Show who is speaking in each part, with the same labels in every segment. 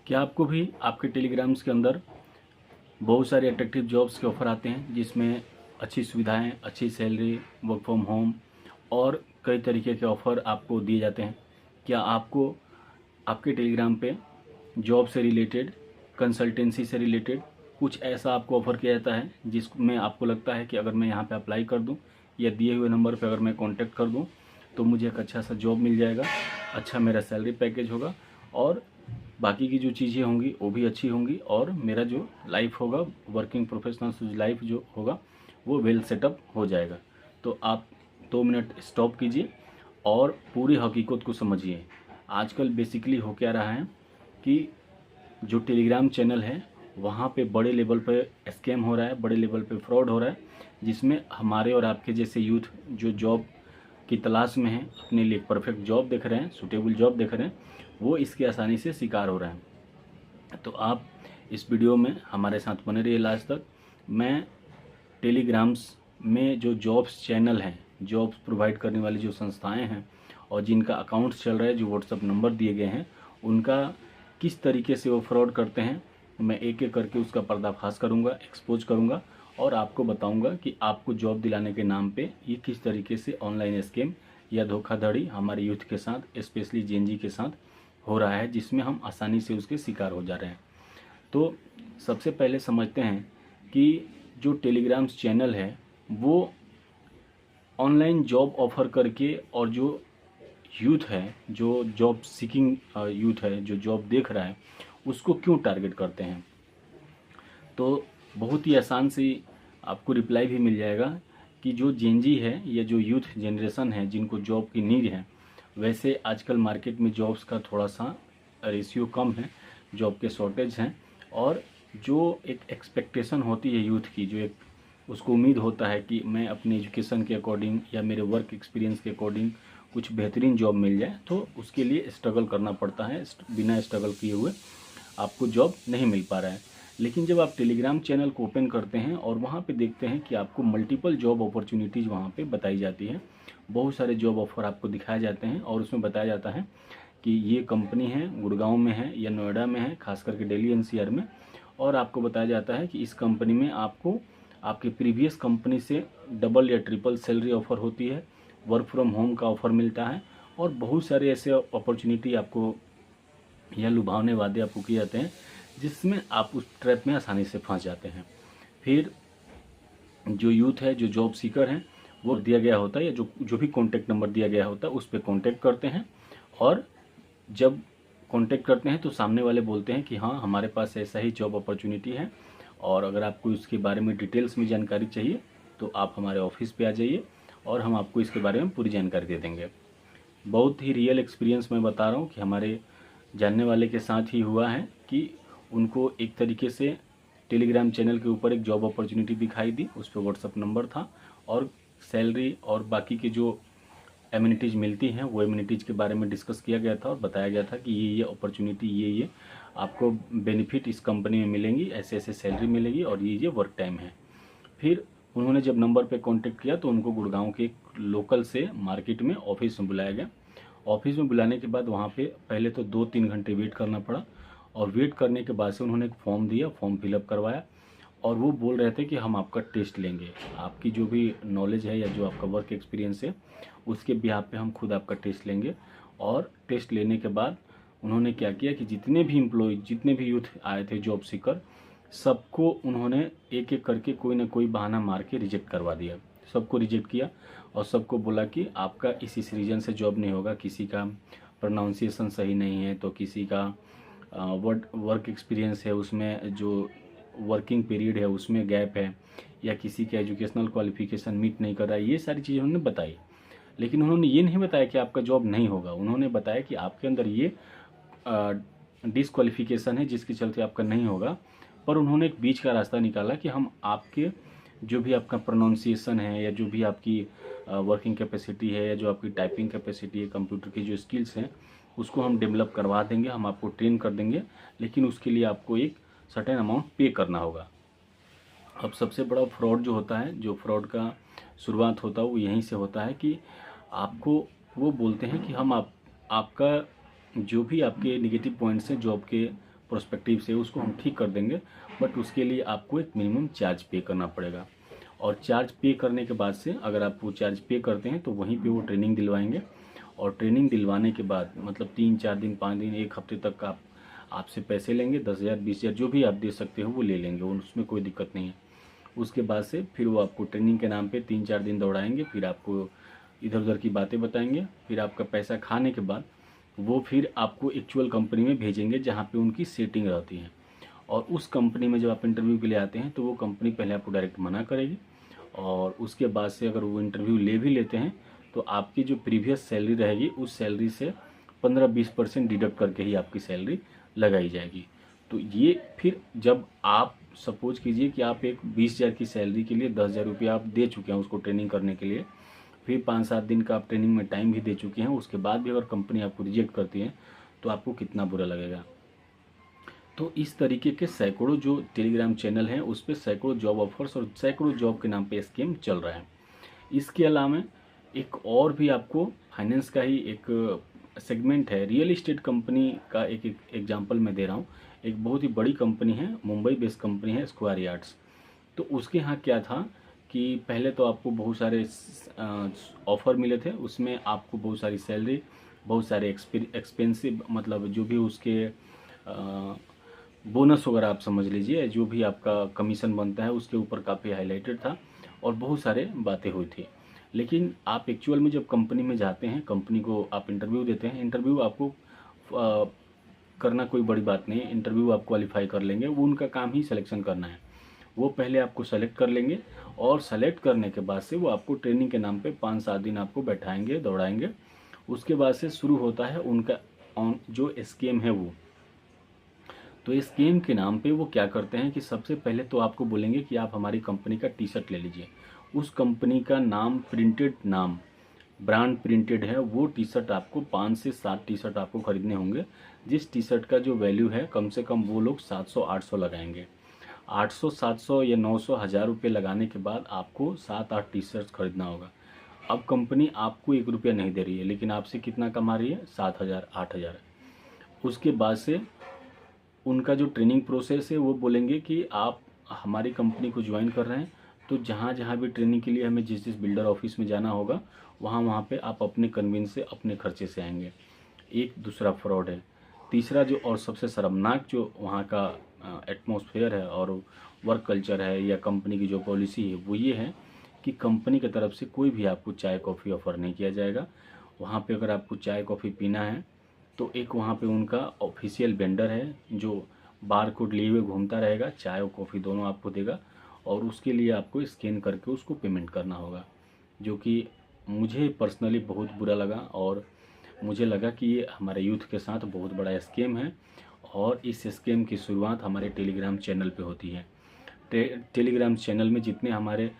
Speaker 1: क्या आपको भी आपके टेलीग्राम्स के अंदर बहुत सारे अट्रैक्टिव जॉब्स के ऑफ़र आते हैं जिसमें अच्छी सुविधाएं, अच्छी सैलरी, वर्क फ्रॉम होम और कई तरीके के ऑफ़र आपको दिए जाते हैं? क्या आपको आपके टेलीग्राम पे जॉब से रिलेटेड, कंसल्टेंसी से रिलेटेड कुछ ऐसा आपको ऑफ़र किया जाता है जिसमें आपको लगता है कि अगर मैं यहाँ पे अप्लाई कर दूँ या दिए हुए नंबर पे अगर मैं कांटेक्ट कर दूँ तो मुझे एक अच्छा सा जॉब मिल जाएगा, अच्छा मेरा सैलरी पैकेज होगा और बाकी की जो चीज़ें होंगी वो भी अच्छी होंगी और मेरा जो लाइफ होगा, वर्किंग प्रोफेशनल लाइफ जो होगा वो वेल सेटअप हो जाएगा। तो आप 2 मिनट स्टॉप कीजिए और पूरी हकीकत को समझिए। आजकल बेसिकली हो क्या रहा है कि जो टेलीग्राम चैनल है वहाँ पे बड़े लेवल पे स्कैम हो रहा है, बड़े लेवल पे फ्रॉड हो रहा है, जिसमें हमारे और आपके जैसे यूथ जो जॉब की तलाश में हैं, अपने लिए परफेक्ट जॉब देख रहे हैं, सूटेबल जॉब देख रहे हैं, वो इसके आसानी से शिकार हो रहे हैं। तो आप इस वीडियो में हमारे साथ बने रहिए लास्ट तक। मैं टेलीग्राम्स में जो जॉब्स चैनल हैं, जॉब्स प्रोवाइड करने वाली जो संस्थाएं हैं और जिनका अकाउंट्स चल रहा है, जो व्हाट्सअप नंबर दिए गए हैं, उनका किस तरीके से वो फ्रॉड करते हैं, मैं एक एक करके उसका पर्दाफाश करूंगा, एक्सपोज करूंगा और आपको बताऊंगा कि आपको जॉब दिलाने के नाम पे ये किस तरीके से ऑनलाइन स्कैम या धोखाधड़ी हमारे यूथ के साथ, स्पेशली जेनजी के साथ हो रहा है, जिसमें हम आसानी से उसके शिकार हो जा रहे हैं। तो सबसे पहले समझते हैं कि जो टेलीग्राम्स चैनल है वो ऑनलाइन जॉब ऑफ़र करके और जो यूथ है, जो जॉब सीकिंग यूथ है, जो जॉब देख रहा है, उसको क्यों टारगेट करते हैं। तो बहुत ही आसान से आपको रिप्लाई भी मिल जाएगा कि जो जेनजी है या जो यूथ जनरेशन है जिनको जॉब की नीड है, वैसे आजकल मार्केट में जॉब्स का थोड़ा सा रेशियो कम है, जॉब के शॉर्टेज हैं और जो एक एक्सपेक्टेशन होती है यूथ की, जो एक उसको उम्मीद होता है कि मैं अपने एजुकेशन के अकॉर्डिंग या मेरे वर्क एक्सपीरियंस के अकॉर्डिंग कुछ बेहतरीन जॉब मिल जाए, तो उसके लिए स्ट्रगल करना पड़ता है। बिना स्ट्रगल किए हुए आपको जॉब नहीं मिल पा रहा है। लेकिन जब आप टेलीग्राम चैनल को ओपन करते हैं और वहाँ पे देखते हैं कि आपको मल्टीपल जॉब अपॉर्चुनिटीज़ वहाँ पे बताई जाती है, बहुत सारे जॉब ऑफ़र आपको दिखाए जाते हैं और उसमें बताया जाता है कि ये कंपनी है, गुड़गांव में है या नोएडा में है, खास करके दिल्ली एनसीआर में, और आपको बताया जाता है कि इस कंपनी में आपको आपके प्रीवियस कंपनी से डबल या ट्रिपल सैलरी ऑफ़र होती है, वर्क फ्रॉम होम का ऑफ़र मिलता है और बहुत सारे ऐसे अपॉर्चुनिटी आपको या लुभावने वादे आपको किए जाते हैं जिसमें आप उस ट्रैप में आसानी से फंस जाते हैं। फिर जो यूथ है, जो जॉब सीकर हैं, वो दिया गया होता है या जो जो भी कॉन्टैक्ट नंबर दिया गया होता है उस पर कॉन्टैक्ट करते हैं और जब कॉन्टैक्ट करते हैं तो सामने वाले बोलते हैं कि हाँ, हमारे पास ऐसा ही जॉब अपॉर्चुनिटी है और अगर आपको इसके बारे में डिटेल्स में जानकारी चाहिए तो आप हमारे ऑफिस पे आ जाइए और हम आपको इसके बारे में पूरी जानकारी दे देंगे। बहुत ही रियल एक्सपीरियंस मैं बता रहा हूँ कि हमारे जानने वाले के साथ ही हुआ है कि उनको एक तरीके से टेलीग्राम चैनल के ऊपर एक जॉब अपॉर्चुनिटी दिखाई दी, उस पर व्हाट्सअप नंबर था और सैलरी और बाकी के जो एमिनिटीज़ मिलती हैं वो एमिनिटीज़ के बारे में डिस्कस किया गया था और बताया गया था कि ये अपॉर्चुनिटी, ये आपको बेनिफिट इस कंपनी में मिलेंगी, ऐसे ऐसे सैलरी मिलेगी और ये वर्क टाइम है। फिर उन्होंने जब नंबर पे कांटेक्ट किया तो उनको गुड़गांव के एक लोकल से मार्केट में ऑफिस में बुलाया गया। ऑफिस में बुलाने के बाद वहाँ पे पहले तो 2-3 घंटे वेट करना पड़ा और वेट करने के बाद से उन्होंने एक फॉर्म दिया, फॉर्म फिलअप करवाया और वो बोल रहे थे कि हम आपका टेस्ट लेंगे, आपकी जो भी नॉलेज है या जो आपका वर्क एक्सपीरियंस है उसके बिहाफ पे हम खुद आपका टेस्ट लेंगे। और टेस्ट लेने के बाद उन्होंने क्या किया कि जितने भी एम्प्लॉय, जितने भी यूथ आए थे जॉब सीकर, सबको उन्होंने एक एक करके कोई ना कोई बहाना मार के रिजेक्ट करवा दिया। सबको रिजेक्ट किया और सबको बोला कि आपका इस रीजन से जॉब नहीं होगा, किसी का प्रोनाउंसिएशन सही नहीं है तो किसी का वर्क एक्सपीरियंस है उसमें जो वर्किंग पीरियड है उसमें गैप है या किसी का एजुकेशनल क्वालिफिकेशन मीट नहीं कर रहा है, ये सारी चीज़ें उन्होंने बताई। लेकिन उन्होंने ये नहीं बताया कि आपका जॉब नहीं होगा, उन्होंने बताया कि आपके अंदर ये डिसक्वालिफिकेशन है जिसके चलते आपका नहीं होगा। पर उन्होंने एक बीच का रास्ता निकाला कि हम आपके जो भी आपका प्रोनाउंसिएशन है या जो भी आपकी वर्किंग कैपेसिटी है या जो आपकी टाइपिंग कैपेसिटी है, कंप्यूटर की जो स्किल्स हैं, उसको हम डेवलप करवा देंगे, हम आपको ट्रेन कर देंगे, लेकिन उसके लिए आपको एक सर्टेन अमाउंट पे करना होगा। अब सबसे बड़ा फ्रॉड जो होता है, जो फ्रॉड का शुरुआत होता है वो यहीं से होता है कि आपको वो बोलते हैं कि हम आपका जो भी आपके नेगेटिव पॉइंट्स हैं जॉब के प्रोस्पेक्टिव से उसको हम ठीक कर देंगे, बट उसके लिए आपको एक मिनिमम चार्ज पे करना पड़ेगा। और चार्ज पे करने के बाद से अगर आप वो चार्ज पे करते हैं तो वहीं पे वो ट्रेनिंग दिलवाएंगे, और ट्रेनिंग दिलवाने के बाद मतलब 3-4 दिन, 5 दिन, 1 हफ्ते तक आपसे पैसे लेंगे। 10,000, 20,000 जो भी आप दे सकते हो वो ले लेंगे, उसमें कोई दिक्कत नहीं है। उसके बाद से फिर वो आपको ट्रेनिंग के नाम पे 3-4 दिन दौड़ाएंगे, फिर आपको इधर उधर की बातें बताएंगे। फिर आपका पैसा खाने के बाद वो फिर आपको एक्चुअल कंपनी में भेजेंगे जहाँ पे उनकी सेटिंग रहती है। और उस कंपनी में जब आप इंटरव्यू के लिए आते हैं तो वो कंपनी पहले आपको डायरेक्ट मना करेगी, और उसके बाद से अगर वो इंटरव्यू ले भी लेते हैं तो आपकी जो प्रीवियस सैलरी रहेगी उस सैलरी से 15-20% डिडक्ट करके ही आपकी सैलरी लगाई जाएगी। तो ये फिर जब आप सपोज कीजिए कि आप एक 20,000 की सैलरी के लिए 10,000 रुपया आप दे चुके हैं उसको ट्रेनिंग करने के लिए, फिर 5-7 दिन का आप ट्रेनिंग में टाइम भी दे चुके हैं, उसके बाद भी अगर कंपनी आपको रिजेक्ट करती है तो आपको कितना बुरा लगेगा। तो इस तरीके के सैकड़ों जो टेलीग्राम चैनल हैं उस पर सैकड़ों जॉब ऑफर्स और सैकड़ों जॉब के नाम पे स्कीम चल रहा है। इसके अलावा एक और भी आपको फाइनेंस का ही एक सेगमेंट है, रियल इस्टेट कंपनी का एक एग्जांपल मैं दे रहा हूँ। एक बहुत ही बड़ी कंपनी है, मुंबई बेस्ड कंपनी है, स्क्वायर यार्ड्स। तो उसके यहाँ क्या था कि पहले तो आपको बहुत सारे ऑफ़र मिले थे, उसमें आपको बहुत सारी सैलरी, बहुत सारे एक्सपेंसिव मतलब जो भी उसके बोनस वगैरह आप समझ लीजिए, जो भी आपका कमीशन बनता है उसके ऊपर काफ़ी हाईलाइटेड था और बहुत सारे बातें हुई थी। लेकिन आप एक्चुअल में जब कंपनी में जाते हैं, कंपनी को आप इंटरव्यू देते हैं, इंटरव्यू आपको करना कोई बड़ी बात नहीं है, इंटरव्यू आप क्वालिफाई कर लेंगे, वो उनका काम ही सिलेक्शन करना है। वो पहले आपको सेलेक्ट कर लेंगे और सेलेक्ट करने के बाद से वो आपको ट्रेनिंग के नाम पे 5-7 दिन आपको बैठाएंगे, दौड़ाएंगे। उसके बाद से शुरू होता है उनका जो स्कीम है वो। तो स्कीम के नाम पे वो क्या करते हैं कि सबसे पहले तो आपको बोलेंगे कि आप हमारी कंपनी का टी शर्ट ले लीजिए। उस कंपनी का नाम प्रिंटेड, नाम ब्रांड प्रिंटेड है, वो टी शर्ट आपको 5 से 7 टी शर्ट आपको खरीदने होंगे। जिस टी शर्ट का जो वैल्यू है कम से कम वो लोग 700-800 लगाएंगे। 800-700 या 900 1000 रुपये लगाने के बाद आपको 7-8 टी शर्ट खरीदना होगा। अब कंपनी आपको 1 रुपया नहीं दे रही है, लेकिन आपसे कितना कमा रही है? 7,000, 8,000। उसके बाद से उनका जो ट्रेनिंग प्रोसेस है वो बोलेंगे कि आप हमारी कंपनी को ज्वाइन कर रहे हैं तो जहाँ जहाँ भी ट्रेनिंग के लिए हमें जिस जिस बिल्डर ऑफिस में जाना होगा वहाँ वहाँ पे आप अपने कन्वींस से, अपने खर्चे से आएंगे। एक दूसरा फ्रॉड है। तीसरा जो और सबसे शर्मनाक जो वहाँ का एटमॉस्फेयर है और वर्क कल्चर है या कंपनी की जो पॉलिसी है वो ये है कि कंपनी की तरफ से कोई भी आपको चाय कॉफ़ी ऑफ़र नहीं किया जाएगा। वहाँ पे अगर आपको चाय कॉफ़ी पीना है तो एक वहाँ पे उनका ऑफिशियल वेंडर है जो बार कोड लिए हुए घूमता रहेगा, चाय और कॉफ़ी दोनों आपको देगा, और उसके लिए आपको स्कैन करके उसको पेमेंट करना होगा। जो कि मुझे पर्सनली बहुत बुरा लगा और मुझे लगा कि ये हमारे यूथ के साथ बहुत बड़ा स्कैम है, और इस स्कैम की शुरुआत हमारे टेलीग्राम चैनल पे होती है। टेलीग्राम चैनल में जितने हमारे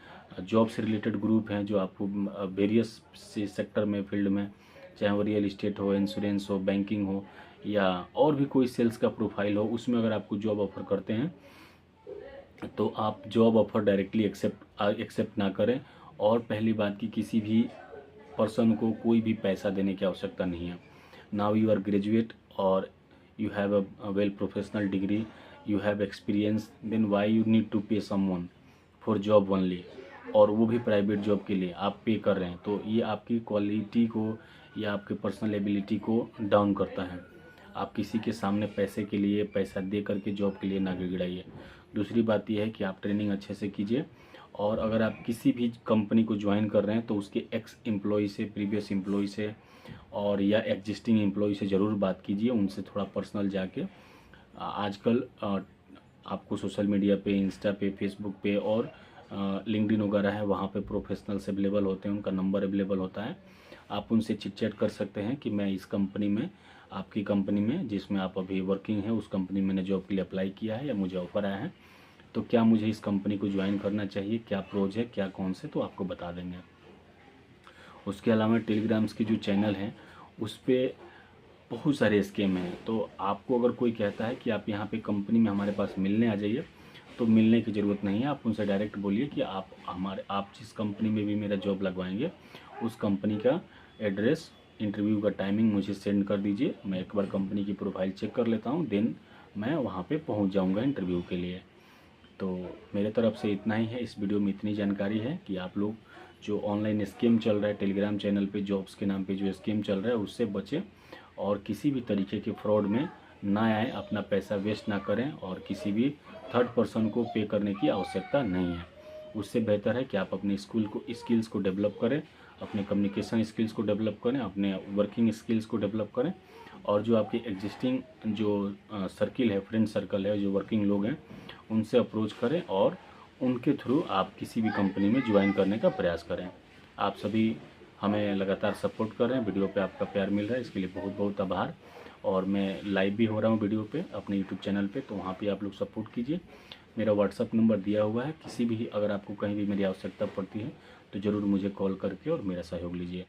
Speaker 1: जॉब से रिलेटेड ग्रुप हैं जो आपको वेरियस सेक्टर में, फील्ड में, चाहे वो रियल इस्टेट हो, इंश्योरेंस हो, बैंकिंग हो या और भी कोई सेल्स का प्रोफाइल हो, उसमें अगर आपको जॉब ऑफ़र करते हैं तो आप जॉब ऑफ़र डायरेक्टली एक्सेप्ट ना करें। और पहली बात कि किसी भी पर्सन को कोई भी पैसा देने की आवश्यकता नहीं है। नाउ यू आर ग्रेजुएट और you have a well professional degree, you have experience, then why you need to pay someone for job only, और वो भी प्राइवेट जॉब के लिए आप पे कर रहे हैं। तो ये आपकी क्वालिटी को या आपके पर्सनल एबिलिटी को डाउन करता है। आप किसी के सामने पैसे के लिए, पैसा दे करके जॉब के लिए ना गिड़गिड़ाइए। दूसरी बात यह है कि आप ट्रेनिंग अच्छे से कीजिए, और अगर आप किसी भी कंपनी को ज्वाइन कर रहे हैं तो उसके एक्स एम्प्लॉय से, प्रीवियस एम्प्लॉय से और या एग्जिस्टिंग एम्प्लॉय से ज़रूर बात कीजिए, उनसे थोड़ा पर्सनल जाके। आजकल आपको सोशल मीडिया पे, इंस्टा पे, फेसबुक पे और लिंक्डइन वगैरह है, वहाँ पे प्रोफेशनल्स अवेलेबल होते हैं, उनका नंबर अवेलेबल होता है। आप उनसे चिट-चैट कर सकते हैं कि मैं इस कंपनी में, आपकी कंपनी में जिसमें आप अभी वर्किंग हैं, उस कंपनी में मैंने जॉब के लिए अप्लाई किया है या मुझे ऑफ़र आया है, तो क्या मुझे इस कंपनी को ज्वाइन करना चाहिए, क्या प्रोज है, क्या कौन से, तो आपको बता देंगे। उसके अलावा टेलीग्राम्स की जो चैनल है उस पर बहुत सारे स्कीम हैं। तो आपको अगर कोई कहता है कि आप यहाँ पे कंपनी में हमारे पास मिलने आ जाइए, तो मिलने की ज़रूरत नहीं है। आप उनसे डायरेक्ट बोलिए कि आप जिस कंपनी में भी मेरा जॉब लगवाएंगे उस कंपनी का एड्रेस, इंटरव्यू का टाइमिंग मुझे सेंड कर दीजिए। मैं एक बार कंपनी की प्रोफाइल चेक कर लेता हूँ, देन मैं वहाँ पे पहुँच जाऊँगा इंटरव्यू के लिए। तो मेरे तरफ से इतना ही है। इस वीडियो में इतनी जानकारी है कि आप लोग जो ऑनलाइन स्कीम चल रहा है टेलीग्राम चैनल पे, जॉब्स के नाम पे जो स्कीम चल रहा है उससे बचें और किसी भी तरीके के फ्रॉड में ना आए, अपना पैसा वेस्ट ना करें और किसी भी थर्ड पर्सन को पे करने की आवश्यकता नहीं है। उससे बेहतर है कि आप अपने स्किल्स को डेवलप करें, अपने कम्युनिकेशन स्किल्स को डेवलप करें, अपने वर्किंग स्किल्स को डेवलप करें और जो आपकी एग्जिस्टिंग जो सर्किल है, फ्रेंड सर्कल है, जो वर्किंग लोग हैं, उनसे अप्रोच करें और उनके थ्रू आप किसी भी कंपनी में ज्वाइन करने का प्रयास करें। आप सभी हमें लगातार सपोर्ट कर रहे हैं, वीडियो पे आपका प्यार मिल रहा है, इसके लिए बहुत बहुत आभार। और मैं लाइव भी हो रहा हूँ वीडियो पे अपने यूट्यूब चैनल पे, तो वहाँ पे आप लोग सपोर्ट कीजिए। मेरा व्हाट्सअप नंबर दिया हुआ है, किसी भी अगर आपको कहीं भी मेरी आवश्यकता पड़ती है तो ज़रूर मुझे कॉल करके और मेरा सहयोग लीजिए।